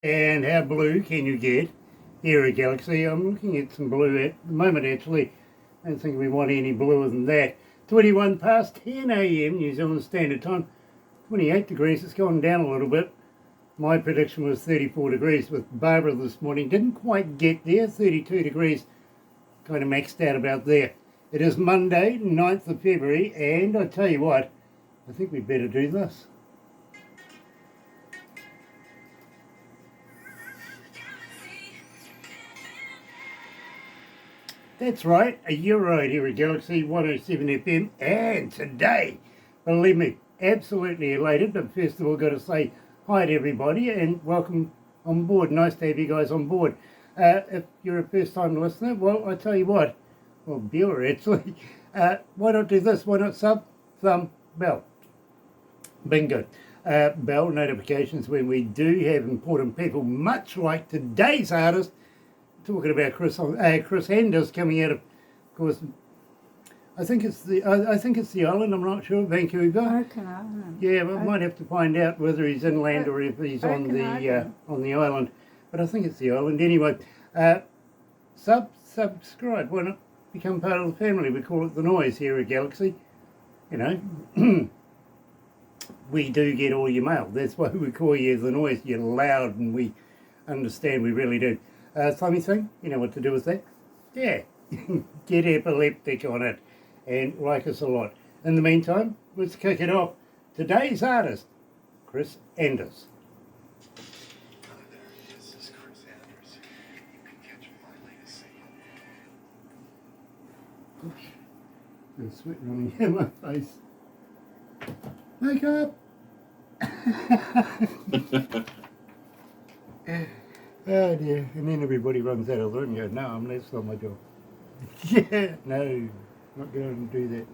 And how blue can you get here at Galaxy? I'm looking at some blue at the moment actually. I don't think we want any bluer than that. 21 past 10 a.m. New Zealand Standard Time. 28 degrees. It's gone down a little bit. My prediction was 34 degrees with Barbara this morning. Didn't quite get there. 32 degrees. Kind of maxed out about there. It is Monday, 9th of February, and I tell you what, I think we better do this. That's right, a year right here at Galaxy 107 FM, and today, believe me, absolutely elated, but first of all, got to say hi to everybody and welcome on board. Nice to have you guys on board. If you're a first-time listener, well, I tell you what, well, viewer actually, why not do this? Why not sub, thumb, bell? Bingo. Bell notifications when we do have important people, much like today's artist, talking about Kris Anders coming out of course, I think it's the island. I'm not sure. Vancouver. Broken Island. Yeah, we might have to find out whether he's inland or if he's on the island. But I think it's the island anyway. Subscribe. Why not become part of the family? We call it the noise here at Galaxy. You know, we do get all your mail. That's why we call you the noise. You're loud, and we understand. We really do. Funny thing, you know what to do with that? Yeah, get epileptic on it and like us a lot. In the meantime, let's kick it off. Today's artist, Kris Anders. Hi there, this is Kris Anders. You can catch my latest single. Gosh, there's sweat running down my face. Makeup! Oh dear, and then everybody runs out of the room and goes, no, that's not my job. Yeah, no, not going to do that.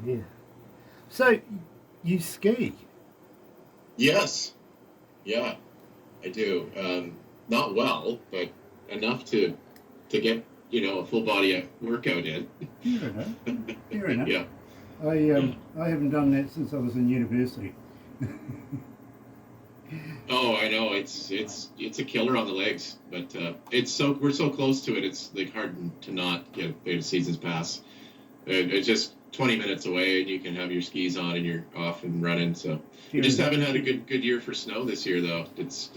Yeah. So, you ski? Yes. Yeah, I do. Not well, but enough to get, a full body workout in. Fair enough. Fair enough. Yeah. I haven't done that since I was in university. Oh, I know. It's a killer on the legs, but we're so close to it. It's like hard to not get a season's pass. It's just 20 minutes away, and you can have your skis on and you're off and running. So we just haven't had a good year for snow this year, though. It's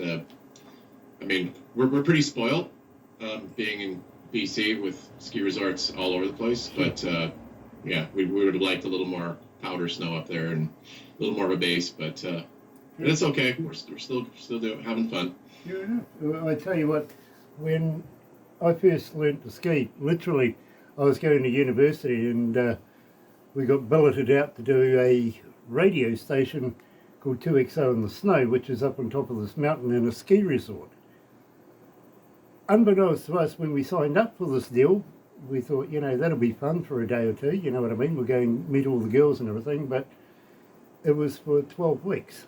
we're pretty spoiled, being in BC with ski resorts all over the place. But yeah, we would have liked a little more powder snow up there and a little more of a base, but. But it's okay. We're still having fun. Yeah, I tell you what, when I first learnt to ski, literally, I was going to university and we got billeted out to do a radio station called 2XO in the Snow, which is up on top of this mountain in a ski resort. Unbeknownst to us, when we signed up for this deal, we thought, that'll be fun for a day or two, you know what I mean? We're going to meet all the girls and everything, but it was for 12 weeks.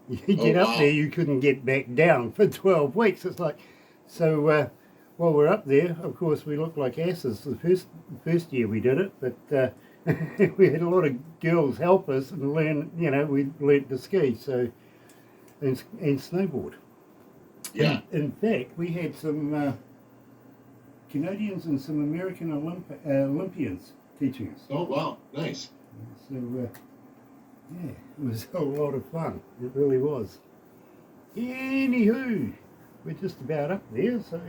You get up there, you couldn't get back down for 12 weeks. It's like, so while we're up there, of course, we looked like asses the first year we did it, but we had a lot of girls help us and learn, we learned to ski, so, and snowboard. Yeah. In fact, we had some Canadians and some American Olympians teaching us. Oh, wow. Nice. So, yeah, it was a lot of fun. It really was. Anywho, we're just about up there, so...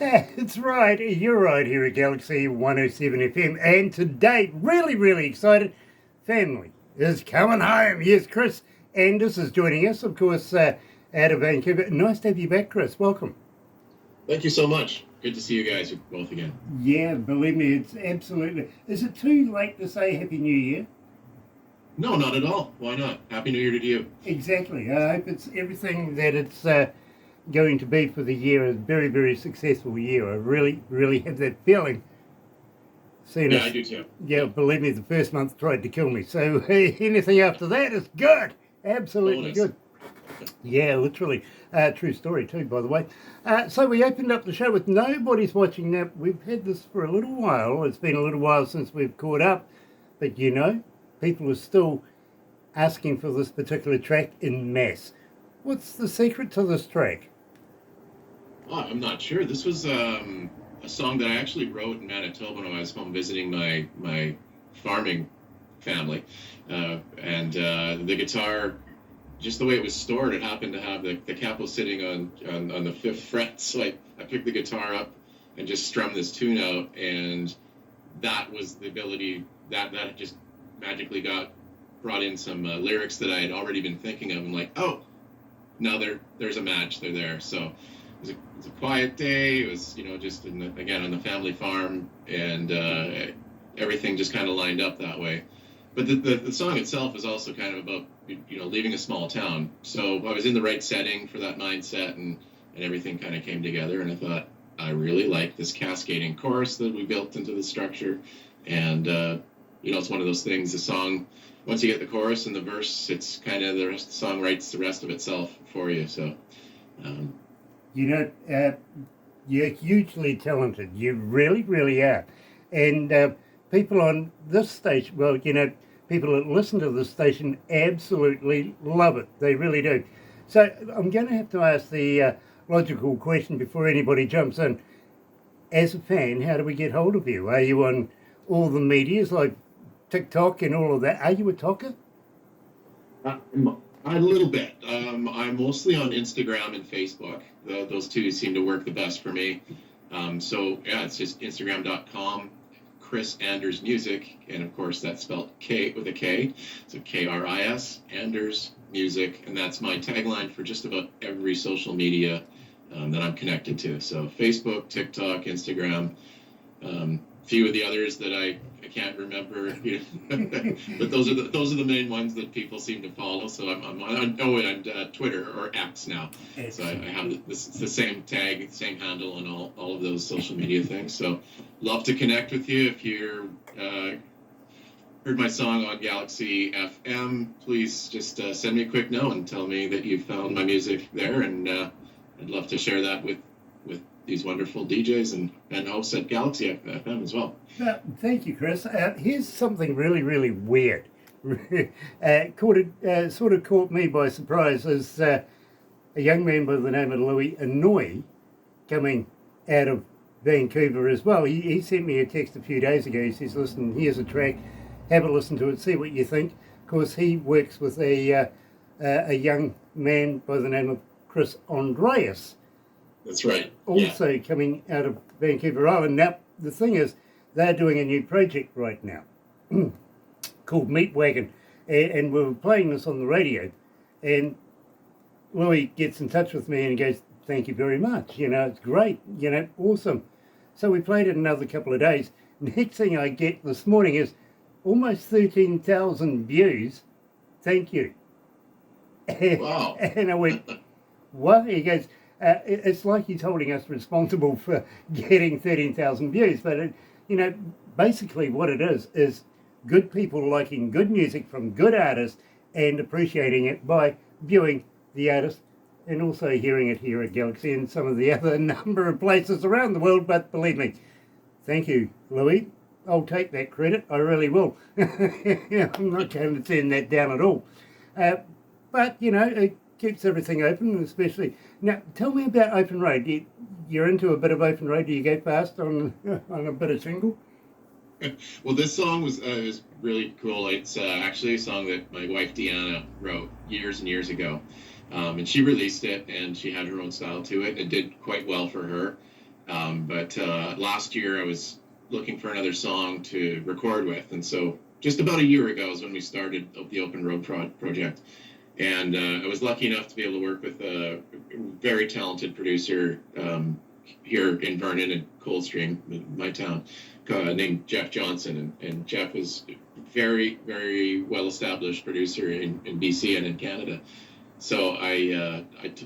That's right, you're right here at Galaxy 107 FM, and today, really, really excited, family is coming home. Yes, Kris Anders is joining us, of course, out of Vancouver. Nice to have you back, Kris. Welcome. Thank you so much. Good to see you guys both again. Yeah, believe me, it's absolutely... Is it too late to say Happy New Year? No, not at all. Why not? Happy New Year to you. Exactly. I hope it's everything that it's going to be for the year, a very, very successful year. I really, really have that feeling. I do too. Yeah, believe me, the first month tried to kill me. So anything after that is good. Absolutely good. Yeah, literally. True story too, by the way. So we opened up the show with Nobody's Watching Now. We've had this for a little while. It's been a little while since we've caught up. But you know, people are still asking for this particular track in mass. What's the secret to this track? Oh, I'm not sure. This was a song that I actually wrote in Manitoba when I was home visiting my farming family. And the guitar, just the way it was stored, it happened to have the capo sitting on the fifth fret. So I picked the guitar up and just strummed this tune out, and that was the ability that just magically brought in some lyrics that I had already been thinking of. I'm like, oh, now there's a match. They're there. So it was a quiet day. It was, just again on the family farm, and everything just kind of lined up that way. But the song itself is also kind of about leaving a small town. So I was in the right setting for that mindset, and everything kind of came together. And I thought, I really like this cascading chorus that we built into the structure. And it's one of those things. The song, once you get the chorus and the verse, it's kind of the song writes the rest of itself for you. So, you're hugely talented. You really, really are. And people on this station, people that listen to this station absolutely love it. They really do. So I'm going to have to ask the logical question before anybody jumps in. As a fan, how do we get hold of you? Are you on all the medias like TikTok and all of that? Are you a talker? A little bit. I'm mostly on Instagram and Facebook. Those two seem to work the best for me. It's just Instagram.com, Kris Anders Music, and of course that's spelled K with a K, so Kris Anders Music, and that's my tagline for just about every social media that I'm connected to. So Facebook, TikTok, Instagram. Few of the others that I can't remember, but those are the main ones that people seem to follow. So I'm on Twitter or X now. So I have the same tag, same handle on all of those social media things. So love to connect with you. If you're heard my song on Galaxy FM, please just send me a quick note and tell me that you found my music there, and I'd love to share that with these wonderful DJs and hosts at Galaxy FM as well. Thank you, Kris. Here's something really, really weird. Sort of caught me by surprise. Is a young man by the name of Louis Anoy coming out of Vancouver as well. He sent me a text a few days ago. He says, listen, here's a track. Have a listen to it. See what you think. Of course, he works with a young man by the name of Kris Anders. That's right. Also coming out of Vancouver Island. Now, the thing is, they're doing a new project right now called Meat Wagon. And we were playing this on the radio. And Louis gets in touch with me and goes, thank you very much. It's great. Awesome. So we played it another couple of days. Next thing I get this morning is almost 13,000 views. Thank you. Wow. And I went, what? He goes, it's like he's holding us responsible for getting 13,000 views. But, basically what it is good people liking good music from good artists and appreciating it by viewing the artist and also hearing it here at Galaxy and some of the other number of places around the world. But believe me, thank you, Louis. I'll take that credit. I really will. I'm not going to turn that down at all. But, it keeps everything open, especially... Now, tell me about open road. You're into a bit of open road. Do you go fast on a bit of shingle? Well, this song was really cool. It's actually a song that my wife Deanna wrote years and years ago. And she released it, and she had her own style to it. It did quite well for her. But last year I was looking for another song to record with, and so just about a year ago is when we started the Open Road project. And I was lucky enough to be able to work with a very talented producer here in Vernon and Coldstream, my town, named Jeff Johnson. And Jeff is a very, very well-established producer in BC and in Canada. So I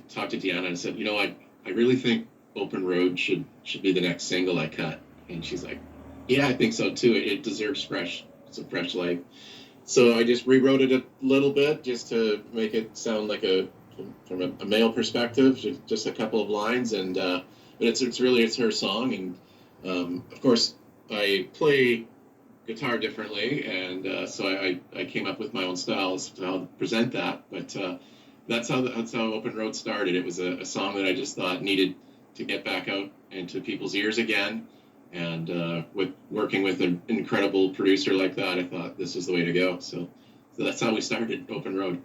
talked to Deanna and said, I really think Open Road should be the next single I cut. And she's like, yeah, I think so too. It deserves some fresh life. So I just rewrote it a little bit just to make it sound like from a male perspective, just a couple of lines. And but it's her song. And of course I play guitar differently, and so I came up with my own style as to how to present that. But that's how Open Road started. It was a song that I just thought needed to get back out into people's ears again. And with working with an incredible producer like that, I thought this was the way to go. So that's how we started Open Road.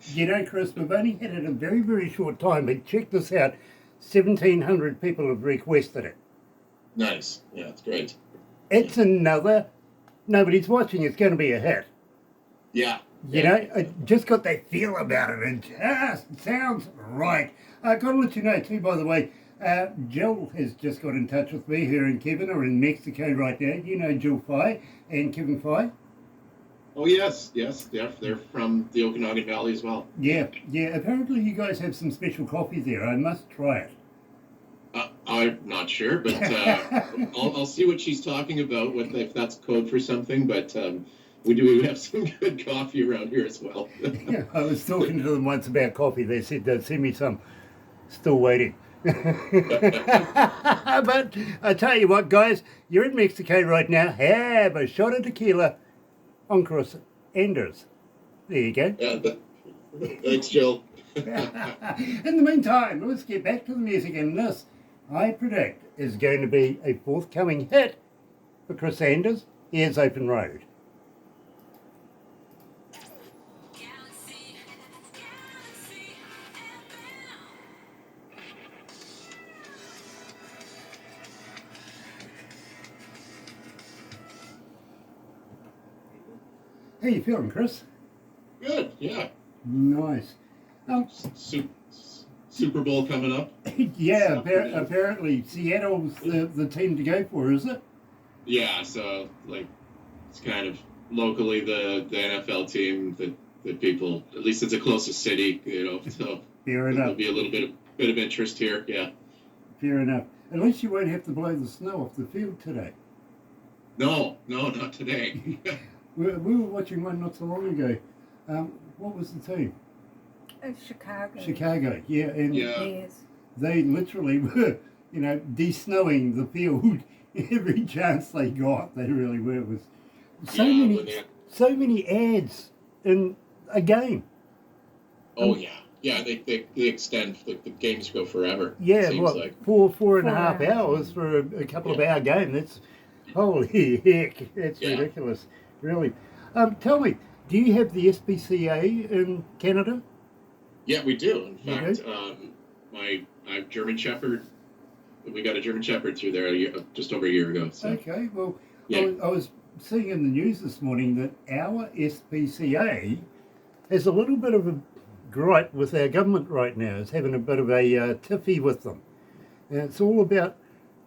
Chris, we've only had it a very, very short time, but check this out. 1,700 people have requested it. Nice. Yeah, it's great. It's nobody's watching, it's going to be a hit. Yeah. I just got that feel about it. It just sounds right. I got to let you know too, by the way, Jill has just got in touch with me. Her and Kevin are in Mexico right now. You know Jill Fye and Kevin Fye? Oh, yes. They're from the Okanagan Valley as well. Yeah. Apparently you guys have some special coffee there. I must try it. I'm not sure, but I'll see what she's talking about, if that's code for something. But we have some good coffee around here as well. Yeah, I was talking to them once about coffee. They said they'd send me some. Still waiting. But I tell you what, guys, you're in Mexico right now. Have a shot of tequila on Kris Anders. There you go. Yeah, thanks, Jill. In the meantime, let's get back to the music, and this, I predict, is going to be a forthcoming hit for Kris Anders. Here's Open Road. How you feeling, Kris? Good, yeah. Nice. Super Bowl coming up. Yeah, apparently Seattle's the team to go for, is it? Yeah, so it's kind of locally the NFL team that people, at least it's the closest city, so Fair enough. There'll be a little bit of interest here, yeah. Fair enough. At least you won't have to blow the snow off the field today. No, not today. We were watching one not so long ago. What was the team? Chicago. Chicago, yeah. And Yes. they literally were, de-snowing the field every chance they got. They really were. It was so many ads in a game. Oh, yeah, they extend, the games go forever. Yeah, seems what, like. four and a half hours for a couple of hour game. That's, holy heck, that's ridiculous, really. Tell me, do you have the SPCA in Canada? Yeah, we do. In fact, I have German Shepherd. We got a German Shepherd through there just over a year ago. So. Okay, well, yeah. I was seeing in the news this morning that our SPCA has a little bit of a gripe with our government right now. It's having a bit of a tiffy with them. And it's all about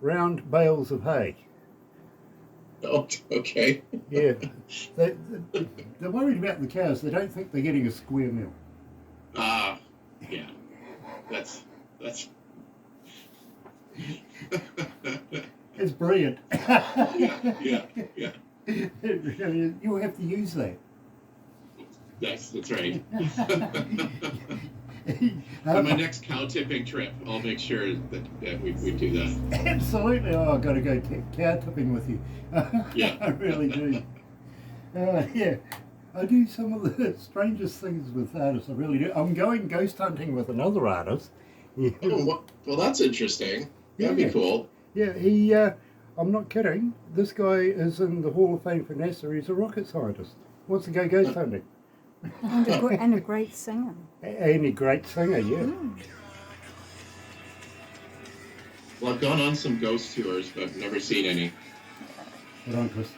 round bales of hay. Oh, okay. Yeah. They're worried about the cows. They don't think they're getting a square meal. Yeah. That's It's brilliant. yeah. You'll have to use that. That's right. On my next cow tipping trip, I'll make sure that we do that. Absolutely. Oh, I've got to go cow tipping with you. Yeah. I really do. Yeah. I do some of the strangest things with artists. I really do. I'm going ghost hunting with another artist. Oh, well, that's interesting. That'd be cool. Yeah, I'm not kidding. This guy is in the Hall of Fame for NASA. He's a rocket scientist. Wants to go ghost hunting. And a great singer. And a great singer, yeah. Well, I've gone on some ghost tours, but I've never seen any. Hold on, Chris.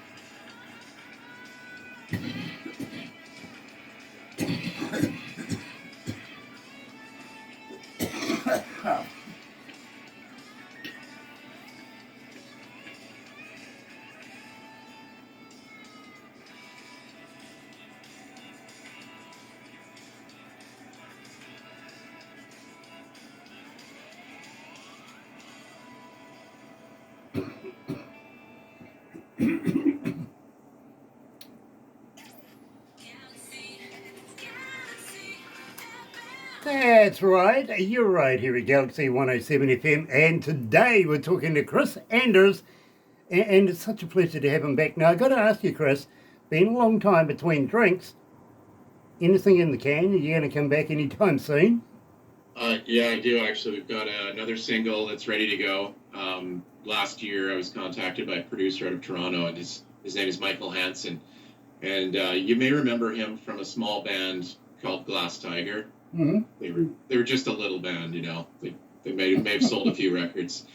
That's right, you're right here at Galaxy 107 FM, and today we're talking to Kris Anders, and it's such a pleasure to have him back. Now, I've got to ask you, Chris, been a long time between drinks. Anything in the can? Are you going to come back anytime soon? Yeah, I do actually. We've got another single that's ready to go. Last year, I was contacted by a producer out of Toronto, and his name is Michael Hansen, and you may remember him from a small band called Glass Tiger. Mm-hmm. They were just a little band, you know. They may have sold a few records,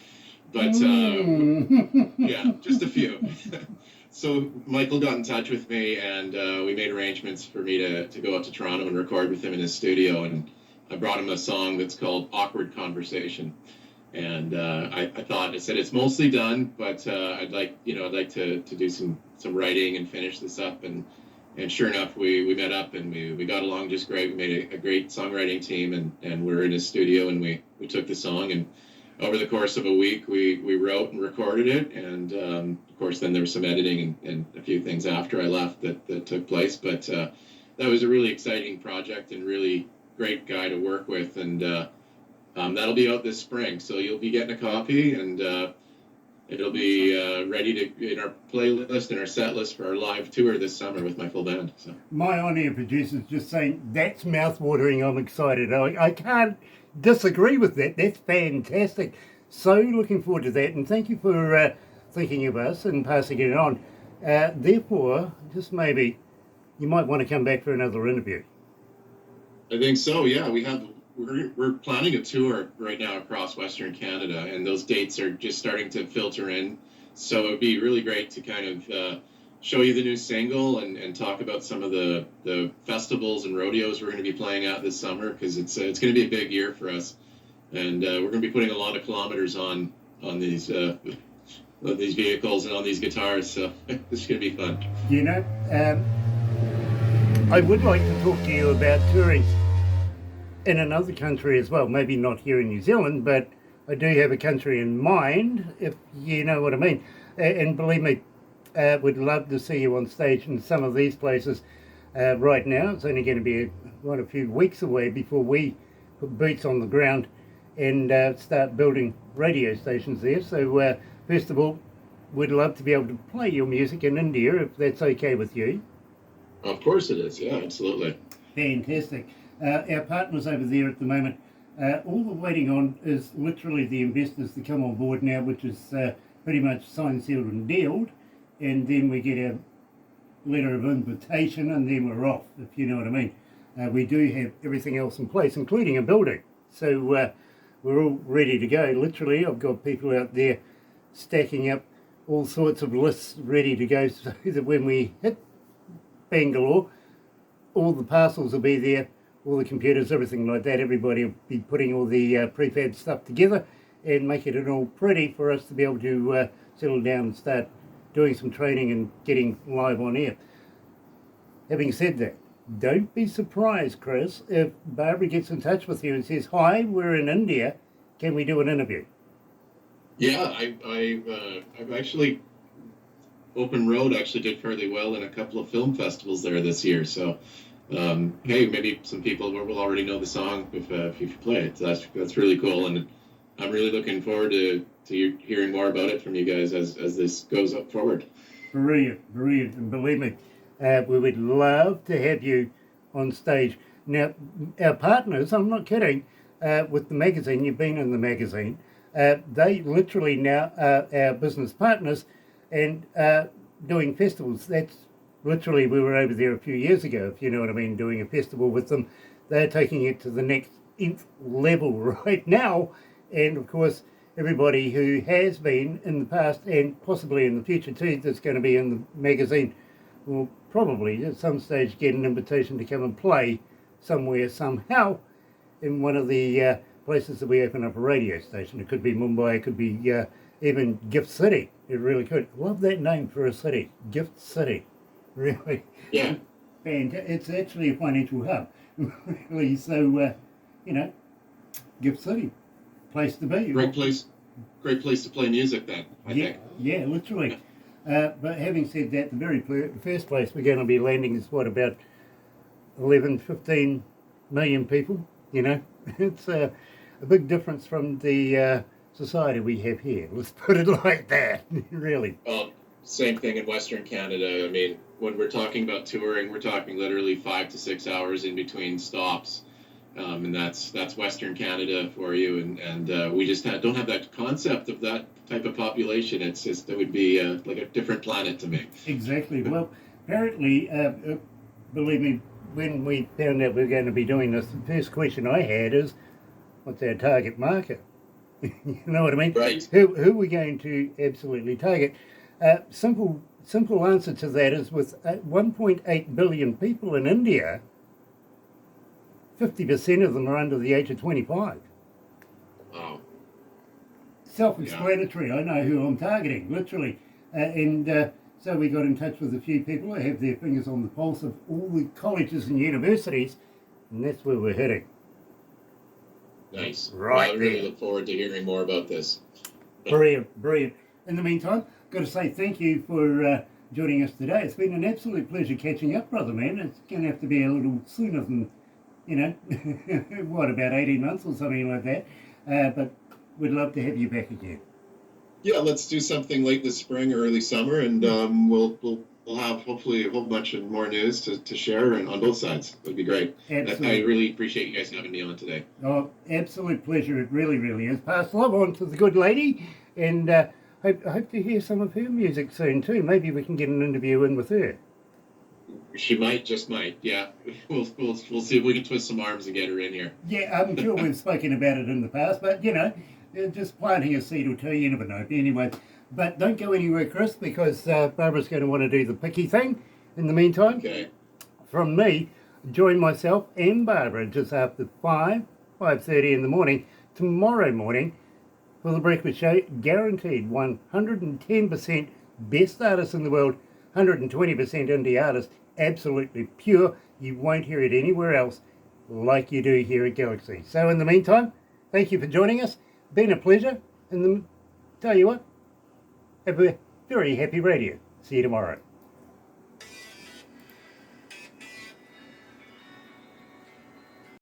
but yeah, just a few. So Michael got in touch with me, and we made arrangements for me to go up to Toronto and record with him in his studio, and I brought him a song that's called "Awkward Conversation." And I said it's mostly done, but I'd like to do some writing and finish this up. And sure enough, we met up and we got along just great. We made a great songwriting team, and we were in his studio, and we took the song, and over the course of a week we wrote and recorded it, and of course then there was some editing and a few things after I left that took place. But that was a really exciting project and really great guy to work with, and that'll be out this spring, so you'll be getting a copy, and it'll be ready to in our playlist and our set list for our live tour this summer with my full band. So My on-air producer's just saying, that's mouth-watering, I'm excited. I can't disagree with that. That's fantastic. So looking forward to that, and thank you for thinking of us and passing it on. Therefore, just maybe, you might want to come back for another interview. I think so. Yeah, we're planning a tour right now across Western Canada, and those dates are just starting to filter in. So it'd be really great to kind of show you the new single and talk about some of the festivals and rodeos we're going to be playing at this summer, because it's going to be a big year for us, and we're going to be putting a lot of kilometers on these vehicles and on these guitars. So it's going to be fun. You know, I would like to talk to you about touring in another country as well, maybe not here in New Zealand, but I do have a country in mind, if you know what I mean. And believe me, would love to see you on stage in some of these places. Right now, it's only going to be a few weeks away before we put boots on the ground and start building radio stations there. So first of all, we'd love to be able to play your music in India, if that's okay with you. Of course it is. Yeah, absolutely. Fantastic. Our partners over there at the moment, all we're waiting on is literally the investors to come on board now, which is pretty much signed, sealed and dealed, and then we get our letter of invitation, and then we're off, if you know what I mean. We do have everything else in place, including a building, so we're all ready to go. Literally, I've got people out there stacking up all sorts of lists ready to go, so that when we hit Bangalore, all the parcels will be there, all the computers, everything like that. Everybody will be putting all the prefab stuff together and making it all pretty for us to be able to settle down and start doing some training and getting live on air. Having said that, don't be surprised, Chris, if Barbara gets in touch with you and says, "Hi, we're in India, can we do an interview?" Yeah, I've actually, Open Road actually did fairly well in a couple of film festivals there this year. So, hey, maybe some people will already know the song if you play it. So that's really cool, and I'm really looking forward to hearing more about it from you guys as this goes up forward. Brilliant, and believe me, we would love to have you on stage. Now, our partners, I'm not kidding, with the magazine, you've been in the magazine, they literally now are our business partners and doing festivals. That's literally, we were over there a few years ago, if you know what I mean, doing a festival with them. They're taking it to the next nth level right now, and of course, everybody who has been in the past and possibly in the future too, that's going to be in the magazine, will probably at some stage get an invitation to come and play somewhere, somehow, in one of the places that we open up a radio station. It could be Mumbai, it could be even Gift City. It really could. Love that name for a city, Gift City. Really. Yeah. And it's actually a financial hub. Really, so, Gift City, place to be. Great place to play music then, I think. Yeah, literally. But having said that, the first place we're going to be landing is what, about 11, 15 million people, It's a big difference from the society we have here. Let's put it like that, really. Well, same thing in Western Canada. I mean, when we're talking about touring, we're talking literally 5 to 6 hours in between stops. And that's Western Canada for you, and we just don't have that concept of that type of population. It's just, it would be like a different planet to me. Exactly. Well, apparently, believe me, when we found out we were going to be doing this, the first question I had is, what's our target market? You know what I mean? Right. Who are we going to absolutely target? Simple answer to that is, with 1.8 billion people in India, 50% of them are under the age of 25. Wow. Self-explanatory. Yeah. I know who I'm targeting, literally. So we got in touch with a few people who have their fingers on the pulse of all the colleges and universities, and that's where we're heading. Nice. Right. Well, I really look forward to hearing more about this. Brilliant. In the meantime, got to say thank you for joining us today. It's been an absolute pleasure catching up, brother man. It's going to have to be a little sooner than, about 18 months or something like that. But we'd love to have you back again. Yeah, let's do something late this spring or early summer, and we'll have hopefully a whole bunch of more news to share and on both sides. It would be great. Absolutely. I really appreciate you guys having me on today. Oh, absolute pleasure. It really, really is. Pass love on to the good lady, and hope to hear some of her music soon too. Maybe we can get an interview in with her. She just might. Yeah, we'll see if we can twist some arms and get her in here. Yeah, I'm sure we've spoken about it in the past, but just planting a seed or two, you never know. Anyway, but don't go anywhere, Chris, because Barbara's going to want to do the picky thing. In the meantime, Okay. From me, join myself and Barbara just after 5:30 in the morning tomorrow morning for the breakfast show. Guaranteed 110% best artists in the world, 120% indie artists. Absolutely pure. You won't hear it anywhere else like you do here at Galaxy. So in the meantime, thank you for joining us. Been a pleasure. And tell you what, have a very happy radio. See you tomorrow.